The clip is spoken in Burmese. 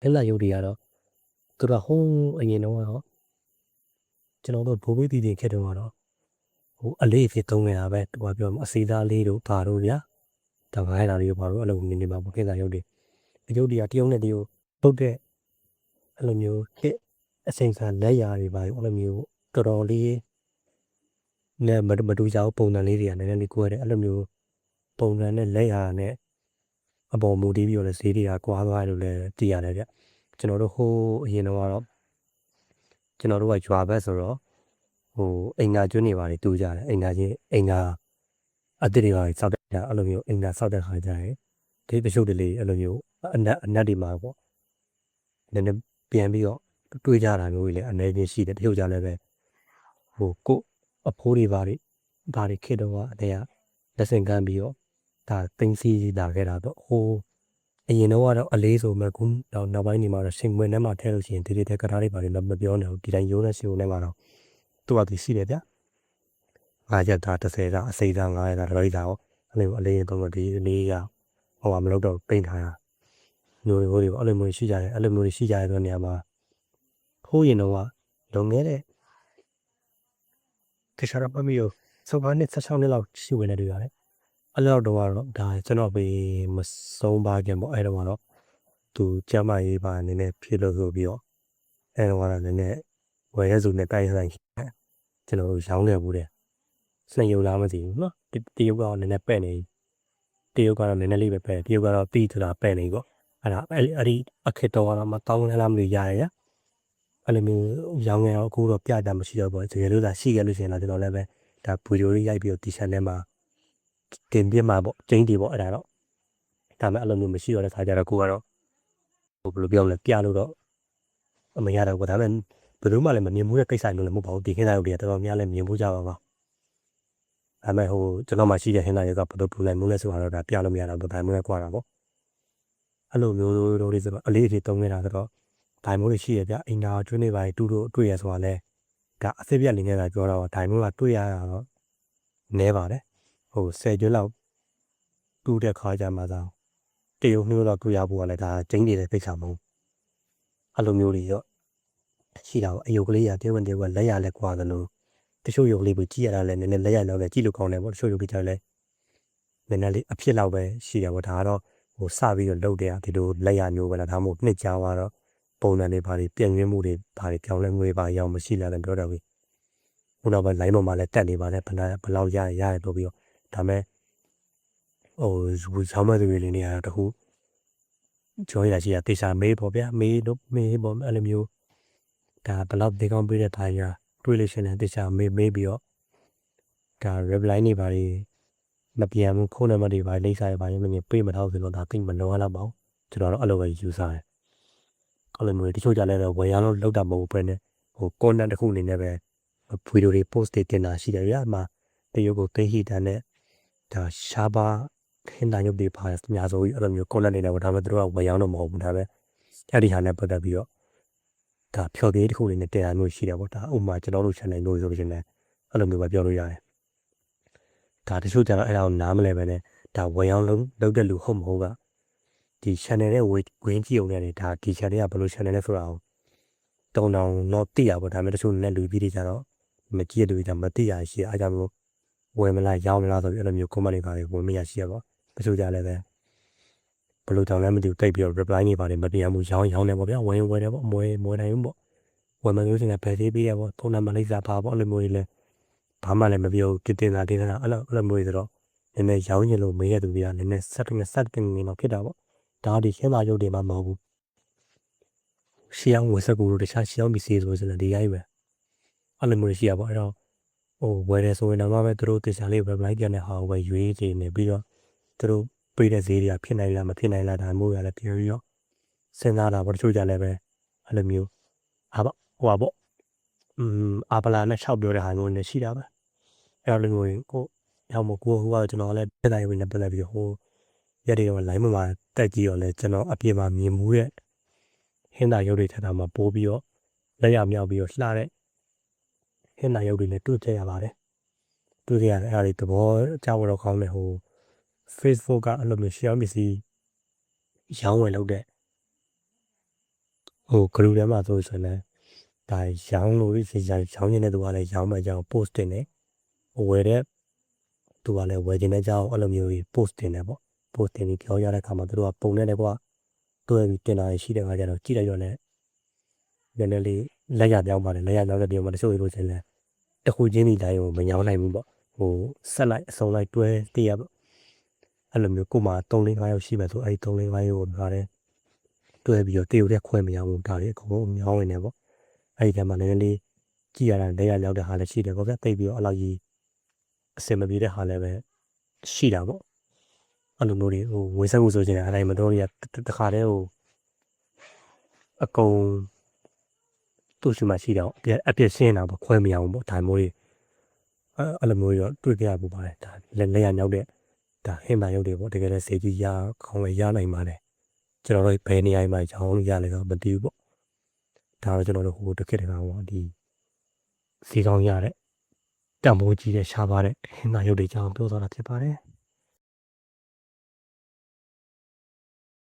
လက်လာရုပ်တွေကတော့သူတို့ဟိုးအရင်တော့ကျွန်တော်တို့ဘိုးဘေးတည်တည်ခက်တော့ဟိုအလေးဖြစ်သုံးနေတာပဲသူကပြောအစီသားလေးတို့ဘာတို့ဗျာဒါငါးရတာလေးတို့ဘာတို့အဲ့လိုနေမှာပေါ့ခင်ဗျာရုပ်တွေဒီရုပ်တွေကတရုတ်နဲ့တရုတ်ပုတ်တဲ့အဲ့လိုမျိုးခေအစိမ်ခံလက်ရာတွေပါအဲ့လိုမျိုးတော်တော်လေးနဲ့မတူကြဘူးပုံစံလေးတွေကနည်းနည်းလေးကိုရတယ်အဲ့လိုမျိုးပုံစံနဲ့လက်ရာနဲ့အပေါ်မူတည်ပြီးတော့လည်းဈေးတွေကကွာသွားတယ်လို့လည်းသိရတယ်ဗျကျွန်တော်တို့ဟိုးအရင်တော့ကျွန်တော်တို့ကရွာဘက်ဆိုတော့ဟိုအင်္ဂါကျွန်းတွေပါတွေတူကြတယ်အင်္ဂါချင်းအင်္ဂါအစ်တွေပါစောက်တဲ့အဲ့လိုမျိုးအင်္ဂါစောက်တဲ့ခါကျရင်ဒီတချို့တလေအဲ့လိုမျိုးအနက်တွေမှာပေါ့နည်းနည်းပြန်ပြီးတော့တွေးကြတာမျိုးတွေလည်းအနေချင်းရှိတယ်တချို့ကြလည်းပဲဟိုကိုအဖိုးတွေပါတွေခေတော့အနေကလက်ဆင့်ကမ်းပြီးတော့ဒါတင်းစီလာခဲ့တာတော့ဟိုအရင်တော့အလေးဆိုမှခုနောက်ပိုင်းနေမှာတော့ရှင်မွေထဲမှာထည့်လို့ရှိရင်ဒီကထားလေးပါတွေမပြောနဲ့ဒီတိုင်းရိုးနဲ့ရှင်ုံထဲမှာတော့သူ့ဟာသူရှိတယ်ဗျ5ရက်သား30သားအစိမ်းသား9ရက်သားတော်ကြီးသားရောအဲ့လိုအလေးရင်တော့ဒီလေးကဟိုမလုပ်တော့ပိန်ထားတာမျိုးတွေအဲ့လိုမျိုးရှိကြတယ်အဲ့လိုမျိုးတွေရှိကြတဲ့နေရာမှာဟိုးရင်တော့လုံခဲ့တဲ့တခြားတော့မမီရောစောဘာနဲ့16နှစ်လောက်ရှိဝင်နေတယ်ရတယ်အဲ့လောက်တော့ဒါကျွန်တော်ပဲမဆုံးပါခင်ပေါ့အဲ့တော့သူကျမရေးပါနည်းနည်းဖြစ်လို့ဆိုပြီးတော့အဲ့တော့နည်းနည်းဝယ်ရဲစုနဲ့တိုက်ဆိုင်ကျွန်တော်တို့ရောင်းခဲ့ဘူးတဲ့စနေရုံလားမသိဘူးနော်တရုတ်ကတော့နည်းနည်းပဲ့နေတရုတ်ကတော့နည်းနည်းလေးပဲပဲ့တရုတ်ကတော့ပြီးထတာပဲ့နေပေါ့အဲ့ဒါအဲ့ဒီအခက်တော့မတောင်းလားမလို့ရတယ်ရအဲ့လိုမျိုးရောင်းငယ်တော့အခုတော့ပြတာမရှိတော့ဘူးတကယ်လို့သာရှိခဲ့လို့ရှိရင်တော့ကျွန်တော်လည်းပဲဒါဗီဒီယိုလေးရိုက်ပြီးတော့တီရှပ်ထဲမှာတင်ပြမှာပေါ့ကျင်းတီပေါ့အဲ့ဒါတော့ဒါပေမဲ့အဲ့လိုမျိုးမရှိတော့တဲ့ခါကျတော့ကိုကတော့ဟိုဘယ်လိုပြောမလဲပြလို့တော့မရတော့ဘူးဒါပေမဲ့ဘယ်သူမှလည်းမမြင်ဘူးတဲ့ကိစ္စမျိုးလည်းမဟုတ်ပါဘူးဒီခင်းသားရုပ်တွေကတော်တော်များလည်းမြင်ဖို့ကြပါပါဒါပေမဲ့ဟိုကျွန်တော်မှရှိတဲ့ခင်းသားရုပ်ကဘယ်လိုပုံစံမျိုးလဲဆိုတာတော့ဒါပြလို့မရတော့ဘူးဒါမျိုးလည်းကွာတာပေါ့အဲ့လိုမျိုးတို့တွေဆိုတော့အလေးအထိတုံးနေတာဆိုတော့ဒိုင်မိုးတွေရှိရပြအင်တာကျွန်းတွေပါတူတို့တွေ့ရဆိုတာလဲဒါအစ်စ်ပြက်လေးနေတာပြောတော့ဒိုင်မိုးကတွေ့ရတာတော့နဲပါတယ်ဟို10ကျွန်းလောက်တူတဲ့ခါကြမှာသာတရုတ်နှိုးတော့တွေ့ရဖို့ကလည်းဒါကျင်းနေတဲ့ကိစ္စမဟုတ်အဲ့လိုမျိုးတွေတော့ရှိတာပေါ့အယုတ်ကလေးရတရုတ်တရုတ်ကလက်ရလက်ကွာသလိုတချို့ယုတ်လေးကိုကြည့်ရတာလည်းနည်းနည်းလက်ရလောက်လည်းကြည့်လို့ကောင်းတယ်ပေါ့တချို့ယုတ်ကြီးကြလည်းနည်းနည်းလေးအဖြစ်လောက်ပဲရှိရပေါ့ဒါကတော့ဟိုစပြီးတော့လုပ်တဲ့ဒီလိုလက်ရမျိုးပဲလားဒါမှမဟုတ်နှစ်ကြာသွားတော့ပုံစံတွေဘာတွေပြင်ရင်းမှုတွေဘာတွေပြောင်းလဲမှုတွေဘာရောင်မရှိလာတယ်ပြောတော့ပြီခုနောက်ပိုင်း line ပေါ်မှာလည်းတက်နေပါတယ်ဘယ်လောက်ရတယ်ပြောပြီးတော့ဒါမဲ့ဟိုဆောင်းမသူတွေလေးနေရတော့တခုကျော်ရရှိရတေချာမေးပေါ့ဗျာမေးပေါ့အဲ့လိုမျိုးဒါဘယ်လောက်ဒီကောင်ပေးတဲ့တိုင်းကတွေးလို့ရှိရင်တေချာမေးပြီးတော့ဒါ reply နေပါလေမပြန်ဘူးဖုန်းနံပါတ်တွေပါလိမ့်စာတွေပါရင်မမြင်ပေးမထားဘူးဆိုတော့ဒါသိမလုံးရတော့ပါဘူးကျွန်တော်တော့အဲ့လိုပဲယူဆတယ်အဲ့လိုမျိုးတချို့ကြလဲတော့ဝယ်ရလို့လောက်တာမဟုတ်ဘူးပဲနဲ့ဟို content တစ်ခုအနေနဲ့ပဲဗီဒီယိုတွေ post တွေတင်တာရှိတယ်ဗျာမှာတရုတ်ကိုသိဟိတန်နဲ့ဒါရှားပါခင်းတိုင်းရုပ်တွေပါအများဆုံးအဲ့လိုမျိုး content တွေနဲ့ဒါပေမဲ့သူတို့ကဝယ်ရတော့မဟုတ်ဘူးဒါပဲအဲ့ဒီဟာနဲ့ပတ်သက်ပြီးတော့ဒါဖြော်သေးတစ်ခုအနေနဲ့တင်တာမျိုးရှိတယ်ပေါ့ဒါဥပမာကျွန်တော်တို့ channel မျိုးဆိုလို့ရှိရင်လည်းအဲ့လိုမျိုးပဲပြောလို့ရတယ်ဒါတချို့ကျတော့အဲ့ဒါကိုနားမလဲပဲနဲ့ဒါဝယ်ရအောင်လုပ်တဲ့လူဟုတ်မဟုတ်ကဒီ channel နဲ့ဝင်ကြည့်အောင်နဲ့ဒါဒီ channel ကဘယ်လို channel လဲဆိုတာကိုတုံတောင်တော့သိရပါဒါပေမဲ့တချို့နဲ့လူပြီးတွေကြတော့မကြည့်တဲ့လူတွေကြမသိရရှိအားကြောင့်မို့ဝယ်မလားရောင်းမလားဆိုပြီးအဲ့လိုမျိုး comment တွေပါဝင်မရရှိရပါတချို့ကြလည်းပဲဘယ်လိုတောင်လဲမသိဘူးတိတ်ပြီးတော့ reply နေပါတယ်မတရားမှုရောင်းနေပေါ့ဗျာဝယ်တယ်ပေါ့မွေနိုင်ဘူးပေါ့ဝယ်မလို့ရှိရင်ဖယ်သေးပေးရပေါ့ဖုန်းနံပါတ်လိပ်စာပါပေါ့အဲ့လိုမျိုးတွေလည်းဘာမှလည်းမပြောဘူးတင်တာအဲ့လိုမျိုးတွေဆိုတော့နည်းနည်းရောင်းချင်လို့မေးရတဲ့သူတွေကနည်းနည်းဆက်တင်တော့ဖြစ်တာပေါ့ဒါဒီရှင်းပါရုပ်တွေမှမဟုတ်ဘူးရှေးအောင်ဝယ်ဆက်ကူတို့တခြားရှေးအောင်ပစ္စည်းဆိုရင်ဒီရိုက်ပဲအဲ့လိုမျိုးရှိရပါအဲ့တော့ဟိုဝယ်တယ်ဆိုရင်တော့ပဲသူတို့တေချာလေး reply ပြန်တဲ့ဟာကိုပဲရွေးချင်နေပြီးတော့သူတို့ပေးတဲ့ဈေးတွေကဖြစ်နိုင်လားမဖြစ်နိုင်လားဒါမျိုးရလည်းပြောပြီးတော့စဉ်းစားတာပေါ့တချို့ကြလည်းပဲအဲ့လိုမျိုးဟာပေါ့ဟိုပါပေါ့အာပလာနဲ့6ပြောတဲ့ဟာမျိုးနဲ့ရှိတာပဲအဲ့လိုမျိုးကိုရောက်မို့ကိုဟိုကကျွန်တော်လည်းတက်တိုင်းဝင်နေပတ်သက်ပြီးဟိုရက်တွေတော့ line မှာတက်ကြည့်တော့လဲကျွန်တော်အပြင်မှာမြင်မှုတဲ့ဟင်းသာရုပ်တွေထပ်တာမှာပိုးပြီးတော့လက်ရမြောက်ပြီးတော့လှတဲ့ဟင်းသာရုပ်တွေနဲ့တွေ့ကြရပါတယ်တွေ့ကြရတယ်အဲ့ဒါတွေသဘောကျတော့ကောင်းတယ်ဟို Facebook ကအဲ့လိုမျိုးရှေ့အောင်ပစ္စည်းရောင်းဝယ်လုပ်တဲ့ ဟိုဂရုထဲမှာဆိုရင်လည်းဒါရောင်းလို့ရောင်းနေတဲ့သူကလည်းရောင်းမှကြောင် post တင်တယ်ဝယ်တဲ့သူကလည်းဝယ်ခြင်းတဲ့ကြောင်အဲ့လိုမျိုးကြီး post တင်တယ်ပေါ့ post တင်ပြီးပြောရတဲ့အခါမှာသူတို့ကပုံနဲ့လည်းကွာတွဲပြီးတင်တာရှိတဲ့အခါကျတော့ကြည့်လိုက်တော့လည်းနည်းနည်းလေးလက်ရပြောင်းပါတယ်လက်ရပြောင်းတဲ့ပြောင်းမှာတချို့လို့ချင်းလည်းတခုချင်းဒီတိုင်းကိုမညောင်းနိုင်ဘူးပေါ့ဟိုဆက်လိုက်အစုံလိုက်တွဲတည့်ရပေါ့အဲ့လိုမျိုးကိုမှ3-5ယောက်ရှိမှဆိုအဲ့3-5ယောက်ကိုဒါလည်းတွဲပြီးတော့တည့်ရတဲ့ခွဲမရဘူးဒါလေးအကုန်လုံးညောင်းနေတယ်ပေါ့အဲ့ဒီထဲမှာနည်းနည်းလေးကြည့်ရတာလက်ရရောက်တဲ့ဟာလည်းရှိတယ်ပေါ့ဗျတိတ်ပြီးတော့အဲ့လိုကြီးအစင်မပြေတဲ့ဟာလည်းပဲရှိတာပေါ့အဲ့လိုမျိုးတွေဟိုဝေးဆက်မှုဆိုချင်တဲ့အတိုင်းမတော်ရတခါတည်းဟိုအကုန်သူ့ရှိမှရှိတော့အပြည့်ရှင်းတာပေါ့ခွဲမရအောင်ပေါ့ဒါမျိုးတွေအဲ့လိုမျိုးတော့တွေ့ကြရပူပါတယ်ဒါလက်ရရောက်တဲ့ဒါဟင်မာရုပ်တွေပေါ့တကယ်လည်းစေကြီးရခေါင်းလည်းရနိုင်ပါတယ်ကျွန်တော်တို့ဘယ်နေရာမှာရောင်းလို့ရလဲတော့မသိဘူးပေါ့ဒါတော့ကျွန်တော်တို့ဟိုတစ်ခေတ်တခါဟိုဒီစီကောင်းရတဲ့တံမိုးကြီးတဲ့ရှားပါတဲ့ဟင်မာရုပ်တွေကြောင်းပြောသွားတာဖြစ်ပါတယ်